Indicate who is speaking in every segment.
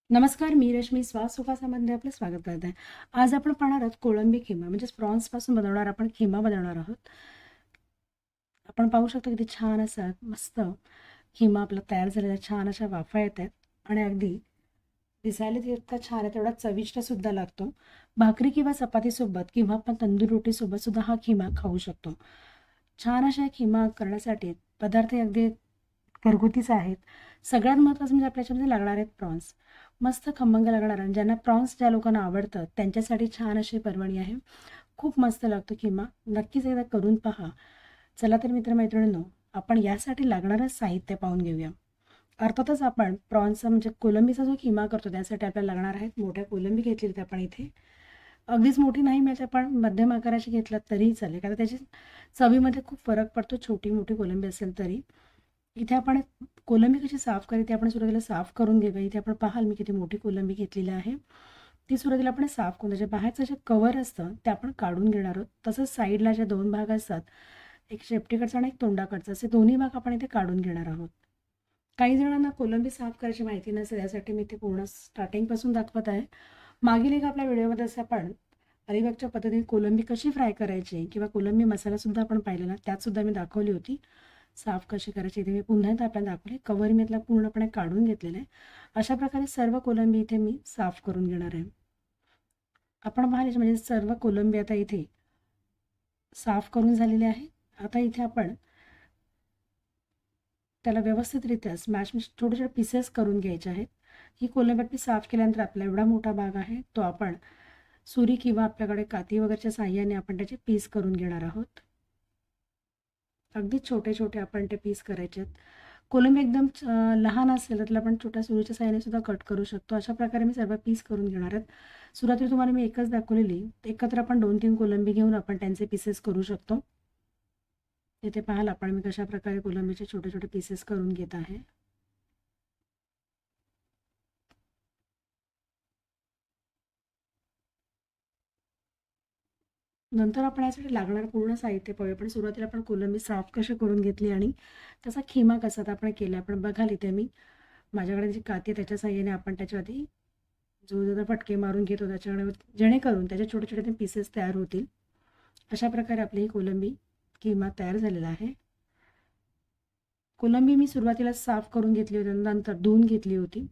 Speaker 1: नमस्कार, मी रश्मी स्वाद सुखासामध्ये आपलं स्वागत करत आहे. आज आपण पाहणार आहोत कोळंबी खिमा म्हणजेच प्रॉन्सपासून बनवणार आपण खिमा बनवणार आहोत. आपण पाहू शकतो किती छान असा मस्त खिमा आपला तयार झालेला छान अशा वाफा येत आहेत आणि अगदी दिसायला इतका छान आहे तेवढा चविष्ट सुद्धा लागतो. भाकरी किंवा चपातीसोबत किंवा आपण तंदूर रोटीसोबत सुद्धा हा खिमा खाऊ शकतो. छान अशा खिमा करण्यासाठी पदार्थ अगदी घरगुतीच आहेत. सगळ्यात महत्त्वाचं म्हणजे आपल्या याच्यामध्ये लागणार आहेत प्रॉन्स. मस्त खमंग लागणार आणि ज्यांना प्रॉन्स ज्या लोकांना आवडतं त्यांच्यासाठी छान अशी पर्वणी आहे. खूप मस्त लागतो किमा. नक्कीच एकदा करून पहा. चला तर मित्रमैत्रिणींनो, आपण यासाठी लागणारं साहित्य पाहून घेऊया. अर्थातच आपण प्रॉन्सचा म्हणजे कोलंबीचा जो किमा करतो त्यासाठी आपल्याला लागणार आहेत मोठ्या कोलंबी घेतलेली आहेत आपण इथे. अगदीच मोठी नाही मिळते पण मध्यम आकाराची घेतलात तरीही चालेल कारण त्याची चवीमध्ये खूप फरक पडतो छोटी मोठी कोलंबी असेल तरी. इथे आपण कोलंबी कशी साफ करायची आपण सुरुवातीला साफ करून घेऊया. इथे आपण पाहाल मी किती मोठी कोलंबी घेतलेली आहे. ती सुरुवातीला आपण साफ करून त्याच्या बाहेरचं जे कवर असतं ते आपण काढून घेणार आहोत. तसंच साईडला जे दोन भाग असतात, एक शेपटीकडचा आणि एक तोंडाकडचा, असे दोन्ही भाग आपण इथे काढून घेणार आहोत. काही जणांना कोलंबी साफ करायची माहिती नसेल यासाठी मी ते पूर्ण स्टार्टिंगपासून दाखवत आहे. मागील एक आपल्या व्हिडिओमध्ये असं आपण अलिबागच्या पद्धतीने कोलंबी कशी फ्राय करायची किंवा कोलंबी मसालासुद्धा आपण पाहिलेला, त्यातसुद्धा मी दाखवली होती. साफ कशी करायची इथे मी पुन्हा एकदा आपल्याला दाखवले. कवर मी इथला पूर्णपणे काढून घेतलेलं आहे. अशा प्रकारे सर्व कोलंबी इथे मी साफ करून घेणार आहे. आपण पाहिले म्हणजे सर्व कोलंबी आता इथे साफ करून झालेली आहे. आता इथे आपण त्याला व्यवस्थितरित्या स्मॅश छोटे छोटे पीसेस करून घ्यायचे आहेत. ही कोलंबी साफ केल्यानंतर आपला एवढा मोठा भाग आहे तो आपण सुरी किंवा आपल्याकडे काती वगैरेच्या साहाय्याने आपण त्याचे पीस करून घेणार आहोत. अगदी छोटे छोटे आपण ते पीस करायचे आहेत. कोलंबी एकदम लहान असेल तर त्याला आपण छोट्या सुरीच्या साहाय्याने सुद्धा कट करू शकतो. अशा प्रकारे मी सर्व पीस करून घेणार आहेत. सुरुवातीला तुम्हाला मी एकच दाखवलेली, एकत्र आपण 2-3 कोलंबी घेऊन आपण त्यांचे पीसेस करू शकतो. इथे पाहाल आपण मी कशा प्रकारे कोलंबीचे छोटे छोटे पीसेस करून घेत आहे. नंतर आपण यासाठी लागणारं पूर्ण साहित्य पाहूया. पण सुरुवातीला आपण कोलंबी साफ कशी करून घेतली आणि त्याचा खिमा कसा आपण केला. आपण बघाल इथे मी माझ्याकडे जी काती आहे त्याच्या साहाय्याने आपण त्याच्यावरती जो फटके मारून घेतो त्याच्याकडे जेणेकरून त्याचे छोटे छोटे ते पीसेस तयार होतील. अशा प्रकारे आपली ही कोलंबी किमा तयार झालेला आहे. कोलंबी मी सुरुवातीला साफ करून घेतली होती नंतर धुवून घेतली होती.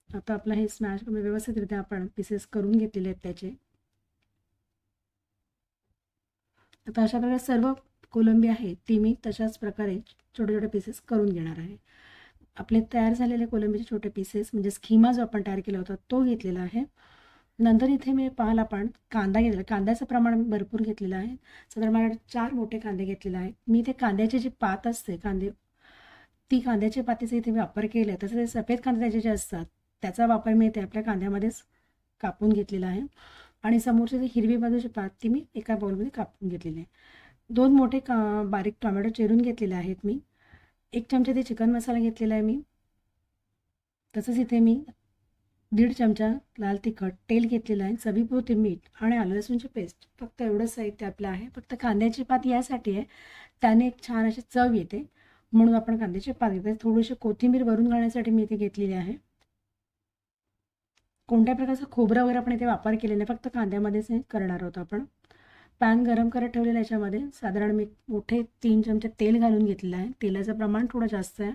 Speaker 1: आता आपला हे स्मॅश व्यवस्थितरित्या आपण पीसेस करून घेतलेले आहेत त्याचे. आता अशा प्रकारे सर्व कोलंबी आहे ती मी तशाच प्रकारे छोटे छोटे पीसेस करून घेणार आहे. आपले तयार झालेले कोलंबीचे छोटे पीसेस म्हणजे स्कीमा जो आपण तयार केला होता तो घेतलेला आहे. नंतर इथे मी पाहाल आपण कांदा घेतलेला. कांद्याचं प्रमाण भरपूर घेतलेलं आहे. साधारण मला 4 मोठे कांदे घेतलेले आहेत. मी ते कांद्याची जी पात असते ती कांद्याच्या पातीचा इथे मी वापर केला आहे. तसं सफेद कांद्याचे जे असतात त्याचा वापर मी इथे आपल्या कांद्यामध्येच कापून घेतलेला आहे. आणि समोरची जी हिरवी बाजूची पात ती मी एका बाउलमध्ये कापून घेतलेली आहे. 2 मोठे बारीक टोमॅटो चिरून घेतलेले आहेत मी. 1 चमचा ते चिकन मसाला घेतलेला आहे मी. तसंच इथे मी 1.5 चमचा लाल तिखट, तेल घेतलेलं आहे, चवीपुरते मीठ आणि आलं लसूणची पेस्ट. फक्त एवढंच साहित्य आपलं आहे. फक्त कांद्याची पात यासाठी आहे त्याने एक छान अशी चव येते म्हणून आपण कांद्याची पात घेतो. थोडीशी कोथिंबीर वरून घालण्यासाठी मी इथे घेतलेली आहे. कोणत्या प्रकारचं खोबरं वगैरे आपण इथे वापर केलेला नाही, फक्त कांद्यामध्येच हे करणार आहोत आपण. पॅन गरम करत ठेवलेला याच्यामध्ये साधारण मी मोठे 3 चमचे तेल घालून घेतलेलं आहे. तेलाचं प्रमाण थोडं जास्त आहे.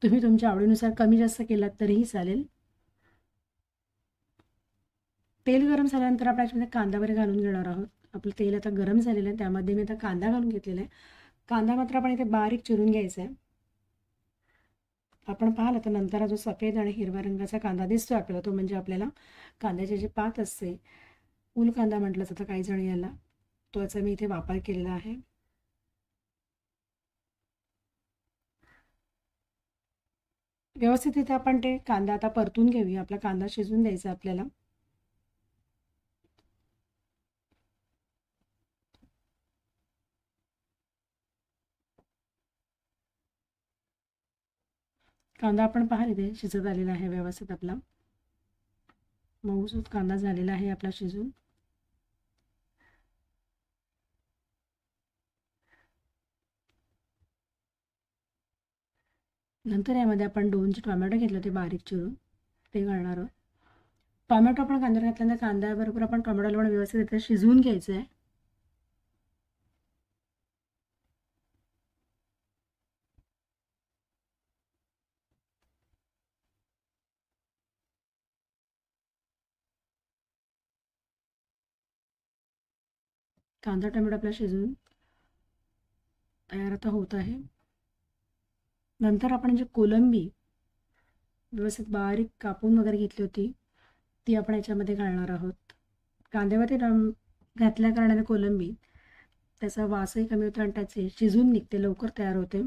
Speaker 1: तुम्ही तुमच्या आवडीनुसार कमी जास्त केलात तरीही चालेल. तेल गरम झाल्यानंतर आपण याच्यामध्ये कांदा वगैरे घालून घेणार आहोत. आपलं तेल आता गरम झालेलं आहे त्यामध्ये मी आता कांदा घालून घेतलेला आहे. कांदा मात्र आपण इथे बारीक चिरून घ्यायचा आहे. आपण पाहाल आता नंतर जो सफेद आणि हिरव्या रंगाचा कांदा दिसतो आपल्याला तो म्हणजे आपल्याला कांद्याची जी पात असते, फुल कांदा म्हटलं जातं काही जण याला, तो याचा मी इथे वापर केलेला आहे. व्यवस्थित इथे आपण ते कांदा आता परतून घेऊया. आपला कांदा शिजवून द्यायचा आपल्याला. कांदा आपण पाहाल इथे शिजत आलेला आहे व्यवस्थित आपला. मऊसूत कांदा झालेला आहे आपला शिजून. नंतर यामध्ये आपण 2 जे टोमॅटो घेतले ते बारीक चिरून ते घालणार आहोत. टोमॅटो आपण कांद्यावर घातल्यानंतर कांद्याबरोबर आपण टोमॅटोला पण व्यवस्थित शिजवून घ्यायचं आहे. कांदा टोमॅटो आपला शिजवून तयार आता होत आहे. नंतर आपण जे कोलंबी व्यवस्थित बारीक कापून वगैरे घेतली होती ती आपण याच्यामध्ये घालणार आहोत. कांद्यावरती घातल्या कारणाने कोलंबी त्याचा वासही कमी होतो आणि त्याचे शिजून निघते, लवकर तयार होते.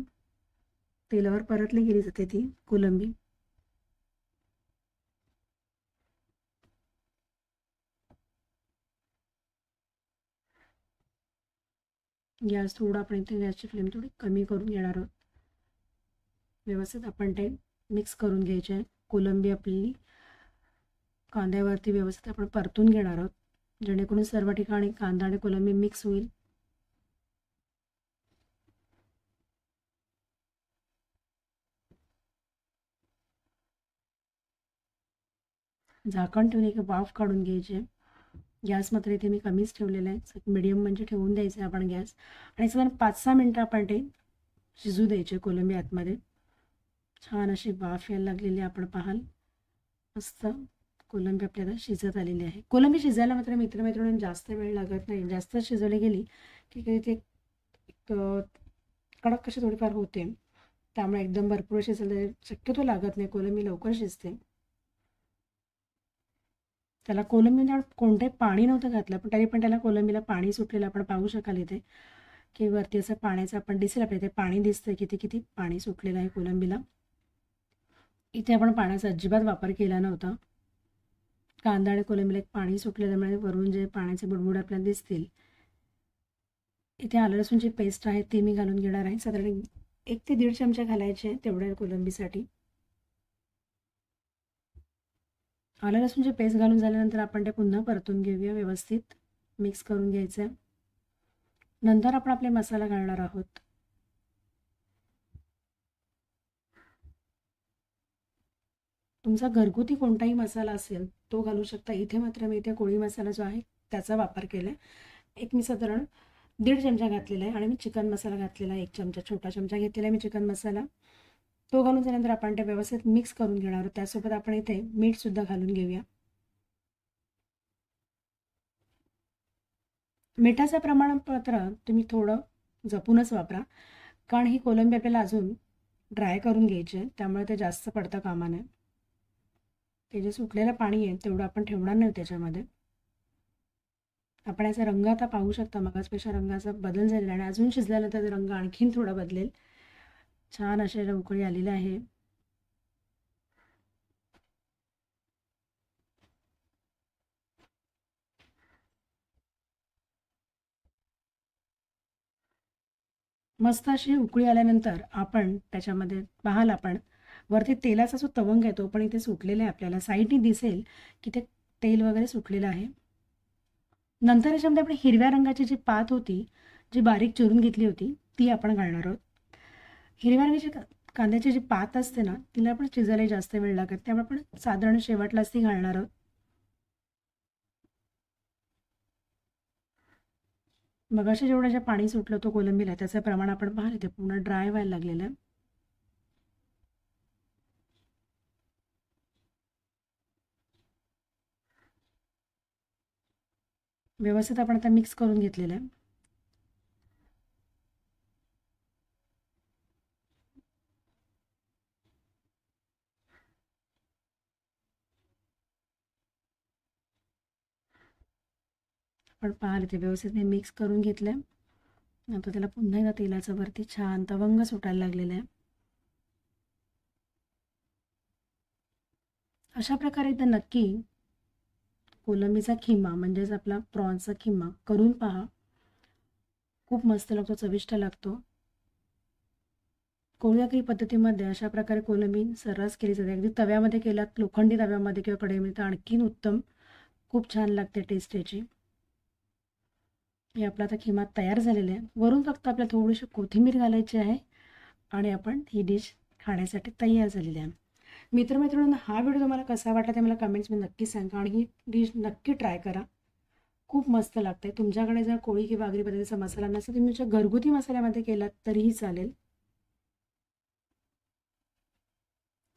Speaker 1: तेलावर परतली गेली जाते ती कोलंबी. गॅस थोडा आपण इथे गॅसची फ्लेम थोडी कमी करून घेणार आहोत. व्यवस्थित आपण ते मिक्स करून घ्यायचे आहे. कोलंबी आपली कांद्यावरती व्यवस्थित आपण परतून घेणार आहोत, जेणेकरून सर्व ठिकाणी कांदा आणि कोलंबी मिक्स होईल. झाकण ठेवून एक वाफ काढून घ्यायचे. गॅस मात्र इथे मी कमीच ठेवलेला आहे, मीडियम म्हणजे ठेवून द्यायचं आहे आपण गॅस. आणि साधारण 5-6 मिनटं आपण ते शिजू द्यायचे कोलंबी आतमध्ये. छान अशी वाफ यायला लागलेली आपण पाहाल. मस्त कोलंबी आपल्याला शिजत आलेली आहे. कोलंबी शिजायला मात्र मित्रमैत्रिणींना जास्त वेळ लागत नाही. जास्त शिजवली गेली की काही ते कडक कशी थोडीफार होते, त्यामुळे एकदम भरपूर शिजले शक्यतो लागत नाही. कोलंबी लवकर शिजते. त्याला कोलंबीला कोणतंही पाणी नव्हतं घातलं, पण तरी पण त्याला कोलंबीला पाणी सुटलेलं आपण पाहू शकाल इथे, की वरती असं पाण्याचं आपण दिसेल आपल्या इथे पाणी दिसतंय किती किती पाणी सुटलेलं आहे कोलंबीला. इथे आपण पाण्याचा अजिबात वापर केला नव्हता. कांदा आणि कोलंबीला एक पाणी सुटलेल्यामुळे वरून जे पाण्याचे बुडबुड आपल्याला दिसतील. इथे आलं लसूणची पेस्ट आहे ती मी घालून घेणार आहे. साधारण 1 ते 1.5 चमचा घालायचे तेवढ्या कोलंबीसाठी. आलं लसूणची पेस्ट घालून झाल्यानंतर आपण ते पुन्हा परतून घेऊया, व्यवस्थित मिक्स करून घ्यायचं आहे. नंतर आपण आपले मसाला घालणार आहोत. तुमचा घरगुती कोणताही मसाला असेल तो घालू शकता. इथे मात्र मी इथे कोळी मसाला जो आहे त्याचा वापर केला आहे. एक मी साधारण 1.5 चमचा घातलेला आहे. आणि मी चिकन मसाला घातलेला आहे 1 चमचा, छोटा चमचा घेतलेला आहे मी चिकन मसाला. तो घालून झाल्यानंतर आपण ते व्यवस्थित मिक्स करून घेणार आहोत. त्यासोबत आपण इथे मीठसुद्धा घालून घेऊया. मिठाचं प्रमाणपत्र तुम्ही थोडं जपूनच वापरा, कारण ही कोलंबी आपल्याला अजून ड्राय करून घ्यायची आहे, त्यामुळे ते जास्त पडता कामा नये. ते जे सुटलेलं पाणी आहे तेवढं आपण ठेवणार नाही त्याच्यामध्ये. आपण याचा रंग आता पाहू शकता, मगाचपेक्षा रंगाचा बदल झालेला आणि अजून शिजल्यानंतर रंग आणखीन थोडा बदलेल. छान असे उकळी आलेले आहे. मस्त अशी उकळी आल्यानंतर आपण त्याच्यामध्ये पाहाल, आपण वरती तेलाचा जो तवंग आहे तो पण इथे सुटलेला आहे. आपल्याला साईडनी दिसेल की ते तेल वगैरे सुटलेलं आहे. नंतर याच्यामध्ये आपण हिरव्या रंगाची जी पात होती, जी बारीक चिरून घेतली होती ती आपण घालणार आहोत. हिरव्या रंगाची कांद्याची जी पात असते ना, तिला आपण शिजायला जास्त वेळ लागत, त्यामुळे आपण साधारण शेवटलाच ती घालणार आहोत. मगाशी जेवढं जे पाणी सुटलं होतं कोलंबीला त्याचं प्रमाण आपण पाहिलं, ते पूर्ण ड्राय व्हायला लागलेलं आहे. व्यवस्थित आपण आता मिक्स करून घेतलेलं आहे. आपण पाहिलं ते व्यवस्थित मी मिक्स करून घेतलं आहे. नंतर त्याला पुन्हा एकदा तेलाचं वरती छान तवंग सुटायला लागलेलं आहे. अशा प्रकारे तर नक्की कोलंबीचा खिमा म्हणजेच आपला प्रॉन्सचा खिमा करून पहा. खूप मस्त लागतो, चविष्ट लागतो. कोळियाकरी पद्धतीमध्ये अशा प्रकारे कोलंबी सर्रास केली जाते. अगदी तव्यामध्ये केलात, लोखंडी तव्यामध्ये किंवा कढईमध्ये, तर आणखीन उत्तम, खूप छान लागते टेस्ट याची. हे आपला आता खिमा तयार झालेला आहे. वरून फक्त आपल्याला थोडीशी कोथिंबीर घालायची आहे आणि आपण ही डिश खाण्यासाठी तयार झालेली आहे. मित्रमैत्रिणींनो, हा व्हिडिओ तुम्हाला कसा वाटला ते मला कमेंट्समध्ये नक्की सांगा आणि ही डिश नक्की ट्राय करा. खूप मस्त लागते. तुमच्याकडे जर कोळी किंवा आगरी पद्धतीचा मसाला नसेल, तुम्ही तुमच्या घरगुती मसाल्यामध्ये केलात तरीही चालेल.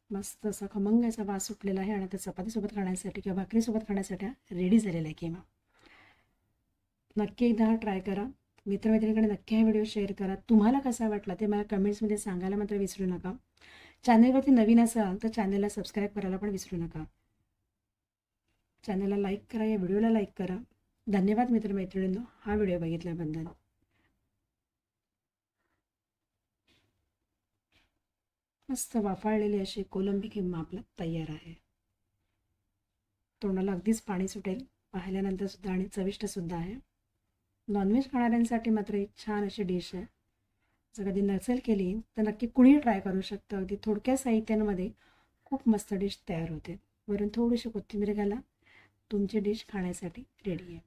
Speaker 1: मस्त असा खमंग असा वास सुटलेला आहे आणि आता चपातीसोबत खाण्यासाठी किंवा भाकरीसोबत खाण्यासाठी रेडी झालेला आहे किमा. नक्की एकदा हा ट्राय करा. मित्रमैत्रिणीकडे नक्की हा व्हिडिओ शेअर करा. तुम्हाला कसा वाटला ते मला कमेंट्समध्ये सांगायला मात्र विसरू नका. चॅनलवरती नवीन असाल तर चॅनलला सबस्क्राईब करायला पण विसरू नका. चॅनलला लाईक करा, या व्हिडिओला लाईक करा. धन्यवाद मित्रमैत्रिणींनो हा व्हिडिओ बघितल्याबद्दल. मस्त वाफाळलेली अशी कोलंबी किमा आपला तयार आहे. तोंडाला अगदीच पाणी सुटेल पाहिल्यानंतर सुद्धा आणि चविष्ट सुद्धा आहे. नॉनव्हेज खाणाऱ्यांसाठी मात्र एक छान अशी डिश आहे. जर कधी नसेल केली तर नक्की कुणीही ट्राय करू शकतं. अगदी थोडक्या साहित्यांमध्ये खूप मस्त डिश तयार होते. वरून थोडीशी कोथिंबीर घाला, तुमची डिश खाण्यासाठी रेडी आहे.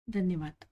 Speaker 1: धन्यवाद.